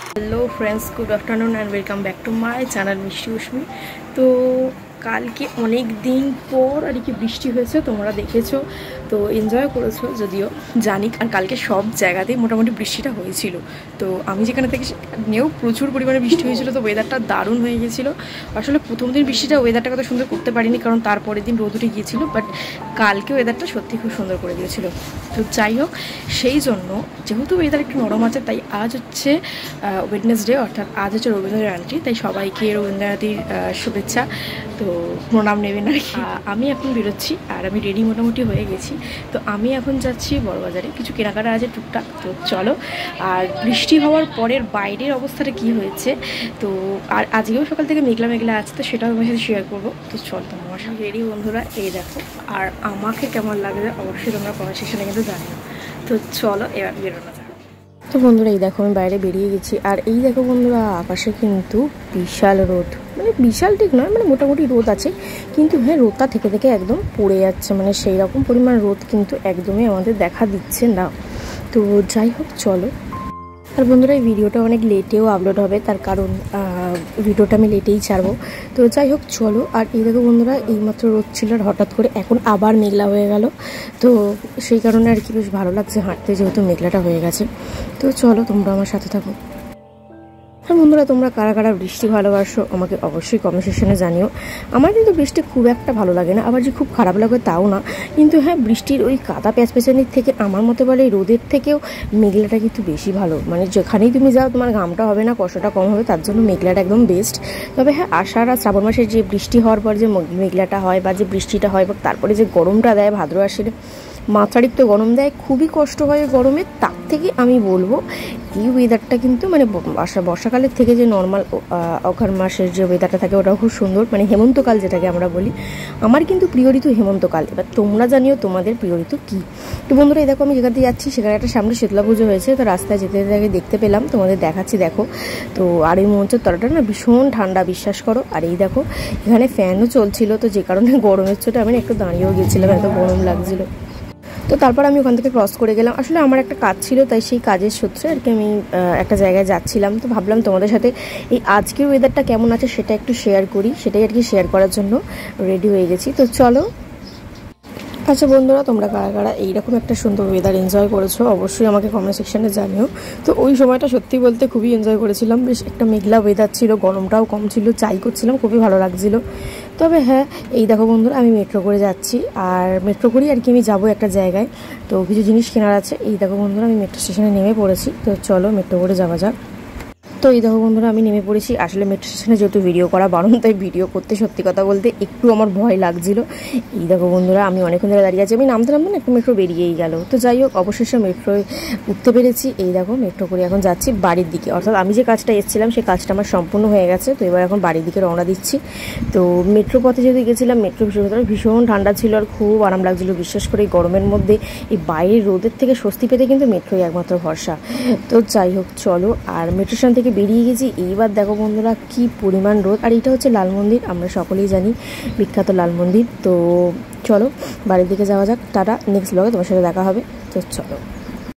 Hello friends, good afternoon and welcome back to my channel Mishti Ushmi. तो কালকে অনেক দিন পর আর কি বৃষ্টি হয়েছে, তোমরা দেখেছো, তো এনজয় করেছো যদিও জানি। আর কালকে সব জায়গাতেই মোটামুটি বৃষ্টিটা হয়েছিল। তো আমি যেখানে থেকে সেখানেও প্রচুর পরিমাণে বৃষ্টি হয়েছিল। তো ওয়েদারটা দারুণ হয়ে গেছিলো। আসলে প্রথম দিন বৃষ্টিটা ওয়েদারটা কত সুন্দর করতে পারিনি, কারণ তারপরের দিন রোদ উঠে গিয়েছিলো। বাট কালকে ওয়েদারটা সত্যি খুব সুন্দর করে দিয়েছিল। তো যাই হোক, সেই জন্য যেহেতু ওয়েদার একটু নরম আছে, তাই আজ হচ্ছে ওয়েডনেসডে, অর্থাৎ আজ হচ্ছে রবীন্দ্র জয়ন্তী। তাই সবাইকে রবীন্দ্র জয়ন্তীর শুভেচ্ছা, তো প্রণাম নেবেন আর কি। আমি এখন বেরোচ্ছি আর আমি রেডি মোটামুটি হয়ে গেছি। তো আমি এখন যাচ্ছি বড়বাজারে, কিছু কেনাকাটা আছে টুকটাক। তো চলো। আর বৃষ্টি হওয়ার পরের বাইরের অবস্থাটা কি হয়েছে, তো আর আজকেও সকাল থেকে মেঘলা মেঘলা আছে, তো সেটাও আমার সাথে শেয়ার করবো। তো চল, তোমার সাথে রেডি বন্ধুরা, এই দেখো। আর আমাকে কেমন লাগে অবশ্যই তোমরা কমেন্ট সেকশনে কিন্তু জানিও। তো চলো এবার বেরোনো যাক। তো বন্ধুরা, এই দেখো আমি বাইরে বেরিয়ে গেছি। আর এই দেখো বন্ধুরা, আকাশে কিন্তু বিশাল রোদ, মানে বিশাল ঠিক নয়, মানে মোটামুটি রোদ আছে, কিন্তু হ্যাঁ রোদটা থেকে থেকে একদম পড়ে যাচ্ছে, মানে সেই রকম পরিমাণ রোদ কিন্তু একদমই আমাদের দেখা দিচ্ছে না। তো যাই হোক চলো। আর বন্ধুরা, এই ভিডিওটা অনেক লেটেও আপলোড হবে, তার কারণ ভিডিওটা আমি লেটেই ছাড়বো। তো যাই হোক চলো। আর এই দেখো বন্ধুরা, এইমাত্র রোদ ছিল আর হঠাৎ করে এখন আবার মেঘলা হয়ে গেল। তো সেই কারণে আর কি বেশ ভালো লাগছে হাঁটতে, যেহেতু মেঘলাটা হয়ে গেছে। তো চলো, তোমরা আমার সাথে থাকো। আর বন্ধুরা, তোমরা কারা কারা বৃষ্টি ভালোবাসো আমাকে অবশ্যই কমেন্ট সেকশনে জানিও। আমার কিন্তু বৃষ্টি খুব একটা ভালো লাগে না, আবার যে খুব খারাপ লাগে তাও না। কিন্তু হ্যাঁ, বৃষ্টির ওই কাদা প্যাচপ্যাচানির থেকে আমার মতে বলে রোদের থেকেও মেঘলাটা কিন্তু বেশি ভালো। মানে যেখানেই তুমি যাও তোমার ঘামটা হবে না, কষ্টটা কম হবে, তার জন্য মেঘলাটা একদম বেস্ট। তবে হ্যাঁ, আষাঢ় আর শ্রাবণ মাসের যে বৃষ্টি হওয়ার পর যে মেঘলাটা হয় বা যে বৃষ্টিটা হয়, বা তারপরে যে গরমটা দেয় ভাদ্র মাসের, মাত্রাতিরিক্ত গরম দেয়, খুবই কষ্ট হয় গরমে। তার থেকে আমি বলবো এই ওয়েদারটা কিন্তু মানে বর্ষাকালের থেকে যে নর্মাল অঘ্রাণ মাসের যে ওয়েদারটা থাকে ওটাও খুব সুন্দর, মানে হেমন্তকাল যেটাকে আমরা বলি। আমার কিন্তু প্রিয় ঋতু হেমন্তকাল। এবার তোমরা জানিও তোমাদের প্রিয় ঋতু কী। তো বন্ধুরা, এই দেখো আমি যেখান থেকে যাচ্ছি সেখানে একটা সামনে শীতলা পুজো হয়েছে। তো রাস্তায় যেতে যেতে দেখতে পেলাম, তোমাদের দেখাচ্ছি দেখো। তো আর এই মঞ্চের তলাটা না ভীষণ ঠান্ডা, বিশ্বাস করো। আর এই দেখো এখানে ফ্যানও চলছিল, তো যে কারণে গরমের চোটে আমি একটু দাঁড়িয়েও গেছিলাম, এত গরম লাগছিল। তো তারপর আমি ওখান থেকে ক্রস করে গেলাম। আসলে আমার একটা কাজ ছিল, তাই সেই কাজের সূত্রে আর কি আমি একটা জায়গায় যাচ্ছিলাম। তো ভাবলাম তোমাদের সাথে এই আজকের ওয়েদারটা কেমন আছে সেটা একটু শেয়ার করি, সেটাই আর কি শেয়ার করার জন্য রেডি হয়ে গেছি। তো চলো। আচ্ছা বন্ধুরা, তোমরা কারা কারা এইরকম একটা সুন্দর ওয়েদার এনজয় করেছো অবশ্যই আমাকে কমেন্ট সেকশনে জানিও। তো ওই সময়টা সত্যি বলতে খুবই এনজয় করেছিলাম। বেশ একটা মেঘলা ওয়েদার ছিল, গরমটাও কম ছিল, চাই করছিলাম, খুবই ভালো লাগছিল। তবে হ্যাঁ, এই দেখো বন্ধুরা, আমি মেট্রো করে যাচ্ছি। আর মেট্রো করেই আর কি আমি যাবো একটা জায়গায়, তো কিছু জিনিস কেনার আছে। এই দেখো বন্ধুরা, আমি মেট্রো স্টেশনে নেমে পড়েছি। তো চলো মেট্রো করে যাওয়া যাক। তো এই দেখো বন্ধুরা, আমি নেমে পড়েছি। আসলে মেট্রো স্টেশনে যেহেতু ভিডিও করা বারণ, তাই ভিডিও করতে সত্যি কথা বলতে একটু আমার ভয় লাগছিল। এই দেখো বন্ধুরা, আমি অনেকক্ষণ ধরে দাঁড়িয়ে আছি, আমি নামতে নামতে না একটু মেট্রো বেরিয়েই গেল। তো যাই হোক, অবশেষে মেট্রোয় উঠতে পেরেছি। এই দেখো মেট্রো করে এখন যাচ্ছি বাড়ির দিকে, অর্থাৎ আমি যে কাজটা এসেছিলাম সেই কাজটা আমার সম্পূর্ণ হয়ে গেছে। তো এবার এখন বাড়ির দিকে রওনা দিচ্ছি। তো মেট্রো পথে যেহেতু গেছিলাম, মেট্রো ভেতরে ভীষণ ঠান্ডা ছিল আর খুব আরাম লাগছিল। বিশ্বাস করে এই গরমের মধ্যে এই বাইরের রোদের থেকে স্বস্তি পেতে কিন্তু মেট্রোই একমাত্র ভরসা। তো যাই হোক চলো। আর মেট্রো স্টেশন থেকে বেরিয়ে গেছি। এইবার দেখো বন্ধুরা কি পরিমাণ রোদ। আর এটা হচ্ছে লাল মন্দির, আমরা সকলেই জানি বিখ্যাত লাল মন্দির। তো চলো বাড়ির দিকে যাওয়া যাক। টাটা, নেক্সট ব্লগে তোমার সাথে দেখা হবে। তো চলো।